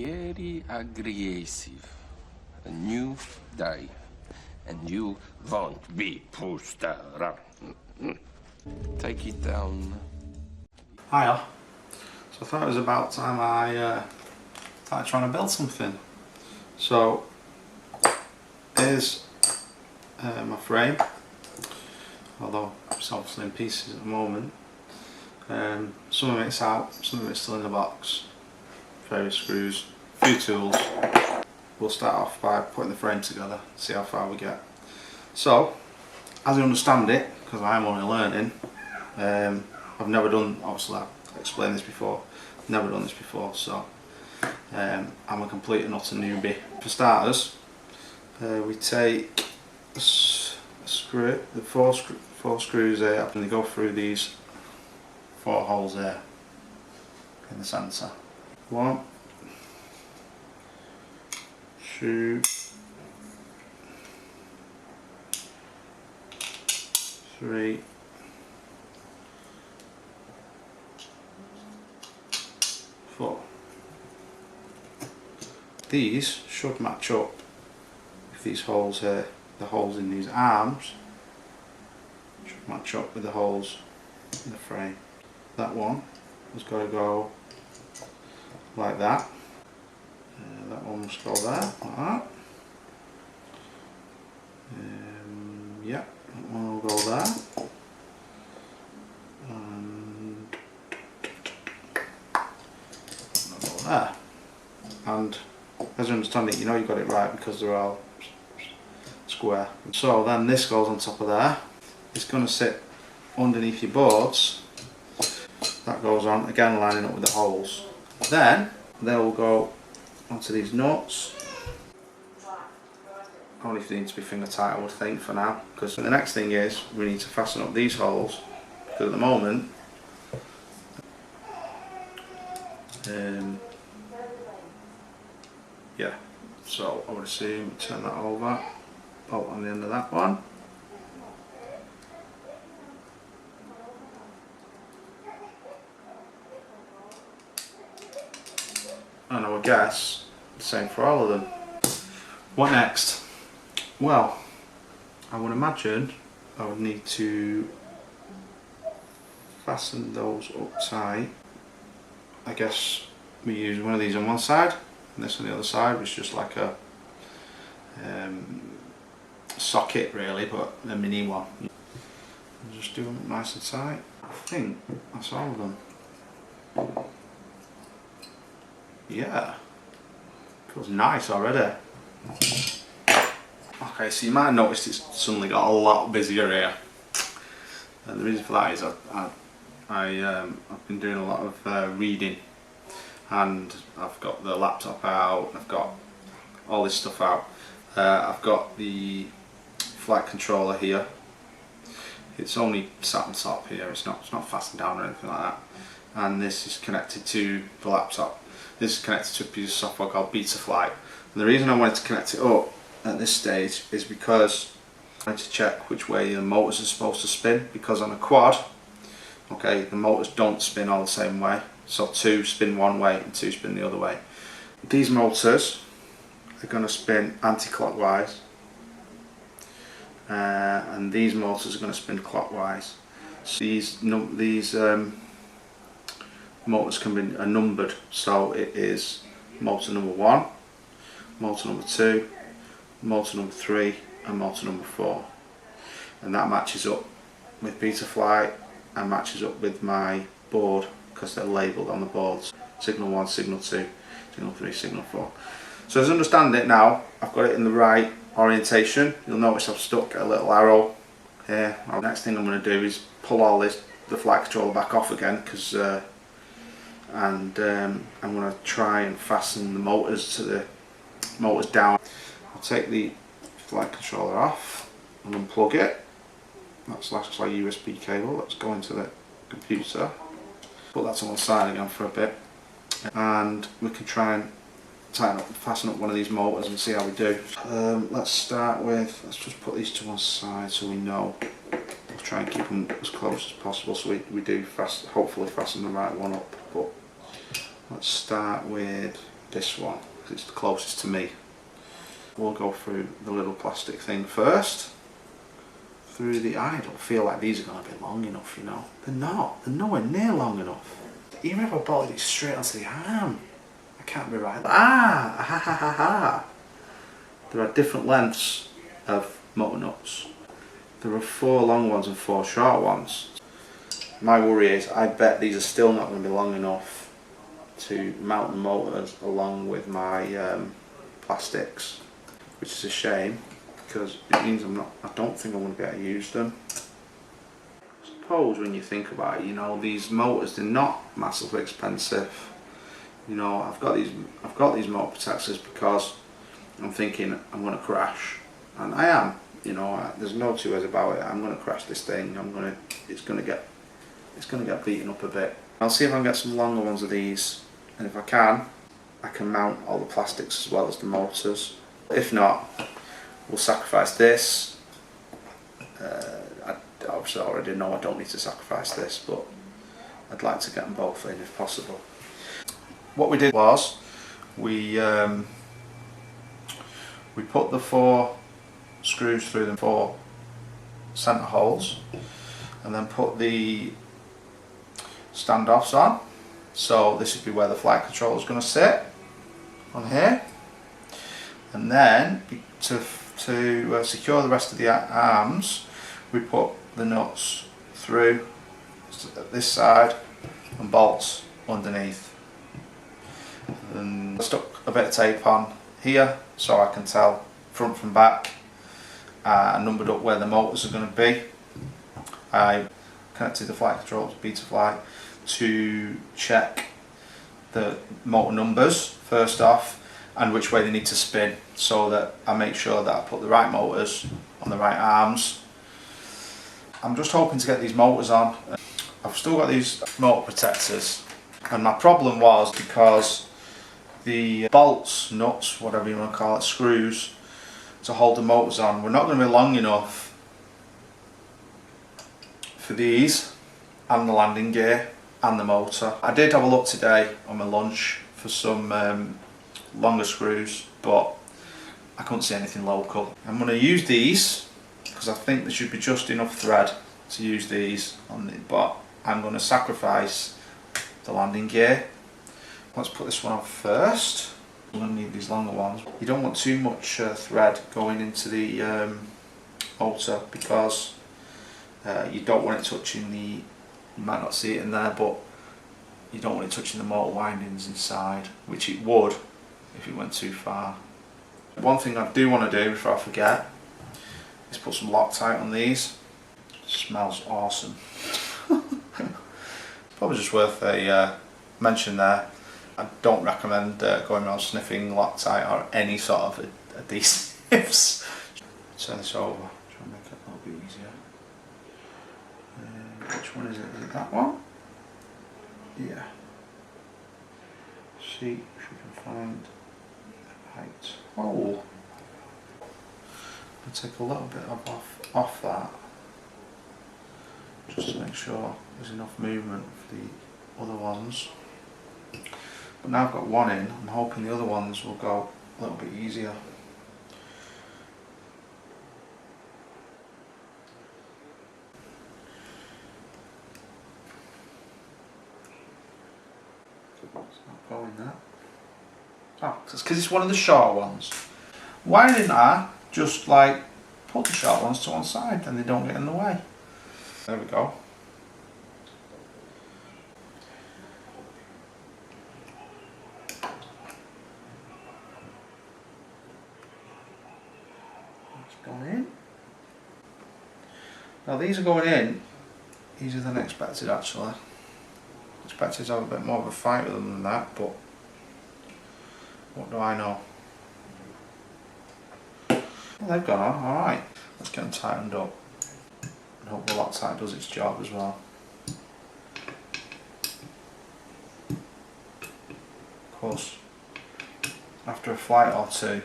very aggressive. A new dive, and you won't be pushed around. Take it down. Hiya. So I thought it was about time I started trying to build something. So here's my frame, although it's obviously in pieces at the moment. Some of it's out, some of it's still in the box. Various screws, a few tools. We'll start off by putting the frame together, see how far we get. So, as I understand it, because I am only learning, I've never done, obviously I've explained this before, never done this before, so I'm a complete and utter newbie. For starters, we take a screw, the four screws there, and they go through these 4 holes there in the centre. 1, 2, 3, 4. These should match up with these holes here. The holes in these arms should match up with the holes in the frame. That one has got to go like that. That one must go there, like that. Yeah, that one will go there. And that'll go there. And as you understand it, you know you got it right because they're all square. So then this goes on top of there. It's going to sit underneath your boards. That goes on, again lining up with the holes. Then they will go onto these nuts. Only if they need to be finger tight, I would think, for now. Because the next thing is we need to fasten up these holes. Because at the moment, yeah. So I would assume turn that over, bolt on the end of that one. And I would guess the same for all of them. What next? Well, I would imagine I would need to fasten those up tight. I guess we use one of these on one side and this on the other side, which is just like a socket really, but a mini one. Just do them nice and tight. I think that's all of them. Yeah, feels nice already. Okay, so you might have noticed it's suddenly got a lot busier here. And the reason for that is I've been doing a lot of reading, and I've got the laptop out, I've got all this stuff out. I've got the flight controller here. It's only sat on top here, it's not fastened down or anything like that. And this is connected to the laptop. This is connected to a piece of software called Betaflight. And the reason I wanted to connect it up at this stage is because I wanted to check which way the motors are supposed to spin, because on a quad, okay, the motors don't spin all the same way. So 2 spin one way and 2 spin the other way. These motors are going to spin anti-clockwise, and these motors are going to spin clockwise. So these motors can be numbered, so it is motor number 1, motor number 2, motor number 3 and motor number 4, and that matches up with Betaflight and matches up with my board because they're labelled on the boards. Signal 1, signal 2, signal 3, signal 4. So as I understand it now, I've got it in the right orientation. You'll notice I've stuck a little arrow here. The next thing I'm going to do is pull all the flight controller back off again, because I'm going to try and fasten the motors down. I'll take the flight controller off and unplug it. That's actually a USB cable. Let's go into the computer. Put that to one side again for a bit, and we can try and tighten up and fasten up one of these motors and see how we do. Let's start with, let's just put these to one side so we know. We'll try and keep them as close as possible so we do hopefully fasten the right one up. But let's start with this one, because it's the closest to me. We'll go through the little plastic thing first. Through the eye, I don't feel like these are going to be long enough, you know. They're not. They're nowhere near long enough. Even if I bolted it straight onto the arm, I can't be right. Ah! Ha ha ha ha! There are different lengths of motor nuts. There are 4 long ones and 4 short ones. My worry is, I bet these are still not going to be long enough to mount the motors along with my plastics, which is a shame because it means I don't think I'm going to be able to use them. I suppose when you think about it, you know, these motors, they're not massively expensive. You know, I've got these motor protectors because I'm thinking I'm going to crash, and I am. You know, there's no two ways about it. I'm going to crash this thing. It's going to get beaten up a bit. I'll see if I can get some longer ones of these, and if I can mount all the plastics as well as the motors. If not, we'll sacrifice this. I obviously already know I don't need to sacrifice this, but I'd like to get them both in if possible. What we did was we put the 4 screws through the 4 centre holes, and then put the standoffs on. So this would be where the flight controller is going to sit, on here. And then to secure the rest of the arms, we put the nuts through this side and bolts underneath. And I stuck a bit of tape on here so I can tell front from back. I numbered up where the motors are going to be. I connected the flight controller to Betaflight to check the motor numbers first off and which way they need to spin, so that I make sure that I put the right motors on the right arms. I'm just hoping to get these motors on. I've still got these motor protectors, and my problem was because the bolts, nuts, whatever you want to call it, screws to hold the motors on were not going to be long enough for these and the landing gear and the motor. I did have a look today on my lunch for some longer screws, but I couldn't see anything local. I'm going to use these because I think there should be just enough thread to use these on it, but I'm going to sacrifice the landing gear. Let's put this one on first. I'm going to need these longer ones. You don't want too much thread going into the motor because you don't want it touching the, you might not see it in there, but you don't want it touching the motor windings inside, which it would if it went too far. One thing I do want to do before I forget is put some Loctite on these. It smells awesome. Probably just worth a mention there. I don't recommend going around sniffing Loctite or any sort of adhesives. Turn this over, try and make it a little bit easier. Which one is it? Is it that one? Yeah. See if we can find the height. Oh! I'll take a little bit off that, just to make sure there's enough movement for the other ones. But now I've got one in, I'm hoping the other ones will go a little bit easier. It's not going there. Oh, it's because it's one of the short ones. Why didn't I just like put the short ones to one side, then they don't get in the way? There we go. In. Now these are going in easier than expected actually. Expected to have a bit more of a fight with them than that, but what do I know? Well, they've gone on, alright. Let's get them tightened up and hope the Loctite does its job as well. Of course, after a flight or two,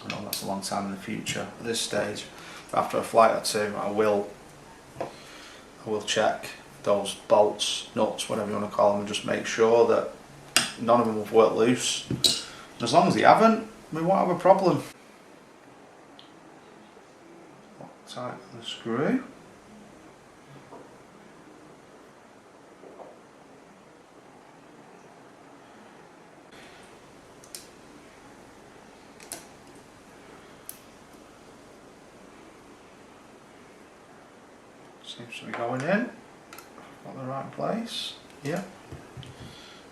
I know that's a long time in the future at this stage, but after a flight or two I will check those bolts, nuts, whatever you want to call them, and just make sure that none of them have worked loose. And as long as they haven't, we won't have a problem. Tighten the screw. Seems to be going in. Got the right place. Yeah.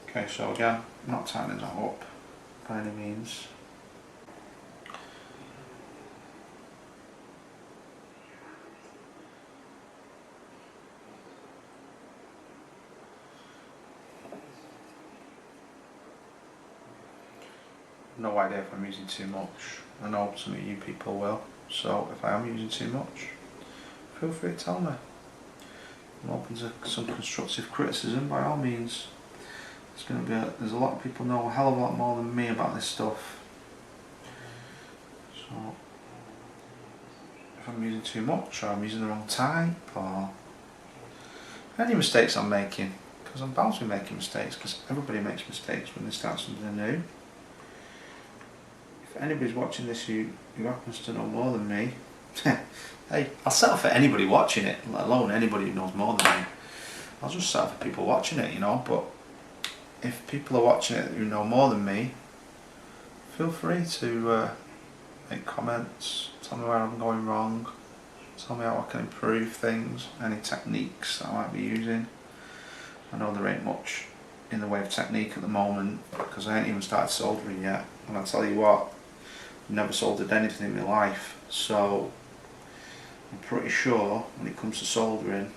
Okay, so again, I'm not tightening that up by any means. No idea if I'm using too much. I know some of you people will. So if I am using too much, feel free to tell me. I'm open to some constructive criticism by all means. There's a lot of people know a hell of a lot more than me about this stuff. So if I'm using too much, or I'm using the wrong type, or any mistakes I'm making, because I'm bound to be making mistakes, because everybody makes mistakes when they start something new. If anybody's watching this who happens to know more than me, hey, I'll settle for anybody watching it, let alone anybody who knows more than me. I'll just settle for people watching it, you know, but if people are watching it who know more than me, feel free to make comments, tell me where I'm going wrong, tell me how I can improve things, any techniques that I might be using. I know there ain't much in the way of technique at the moment because I ain't even started soldering yet, and I'll tell you what, I've never soldered anything in my life, so I'm pretty sure when it comes to soldering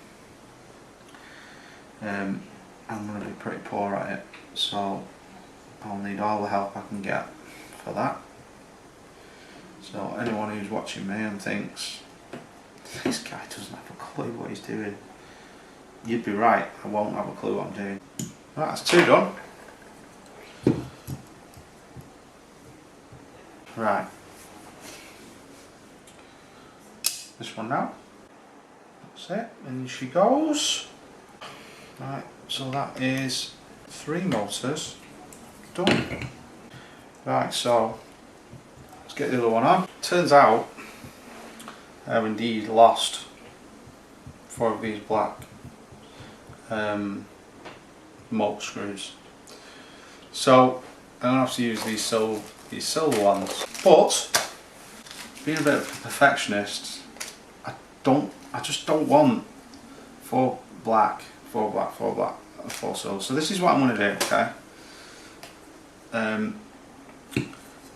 I'm going to be pretty poor at it, so I'll need all the help I can get for that. So anyone who's watching me and thinks this guy doesn't have a clue what he's doing, you'd be right, I won't have a clue what I'm doing. Right, that's two done. Right, this one now, that's it, and she goes. Right, so that is 3 motors done. Right, so let's get the other one on. Turns out I've indeed lost 4 of these black motor screws, so I'm gonna have to use these silver ones. But being a bit of a perfectionist, I just don't want 4 black, 4 black, 4 black, 4 silver. So this is what I'm going to do, okay?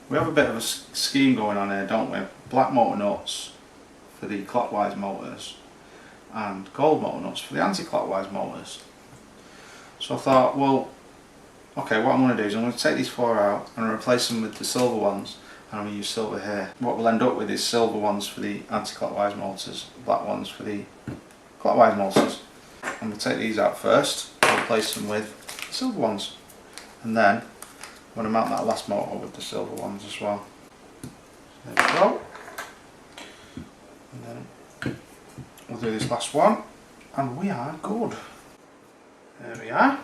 We have a bit of a scheme going on here, don't we? Black motor nuts for the clockwise motors and gold motor nuts for the anti-clockwise motors. So I thought, well, okay, what I'm going to do is I'm going to take these 4 out and replace them with the silver ones, and I'm going to use silver here. What we'll end up with is silver ones for the anti-clockwise motors, black ones for the clockwise motors. I'm going to take these out first and replace them with silver ones, and then I'm going to mount that last motor with the silver ones as well. There we go. And then we'll do this last one and we are good. There we are.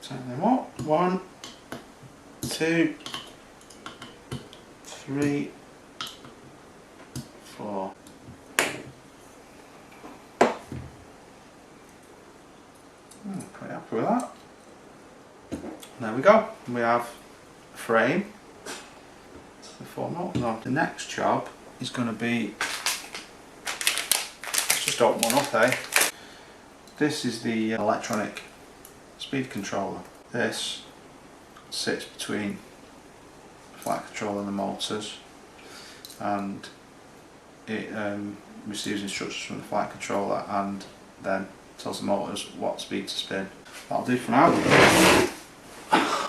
Tighten them up. 1, 2, 3, 4. Pretty happy with that. There we go. We have a frame. The 4 motors on. The next job is going to be, let's just open one up, eh? This is the electronic speed controller. This sits between the flight controller and the motors, and it receives instructions from the flight controller and then tells the motors what speed to spin. That'll do for now.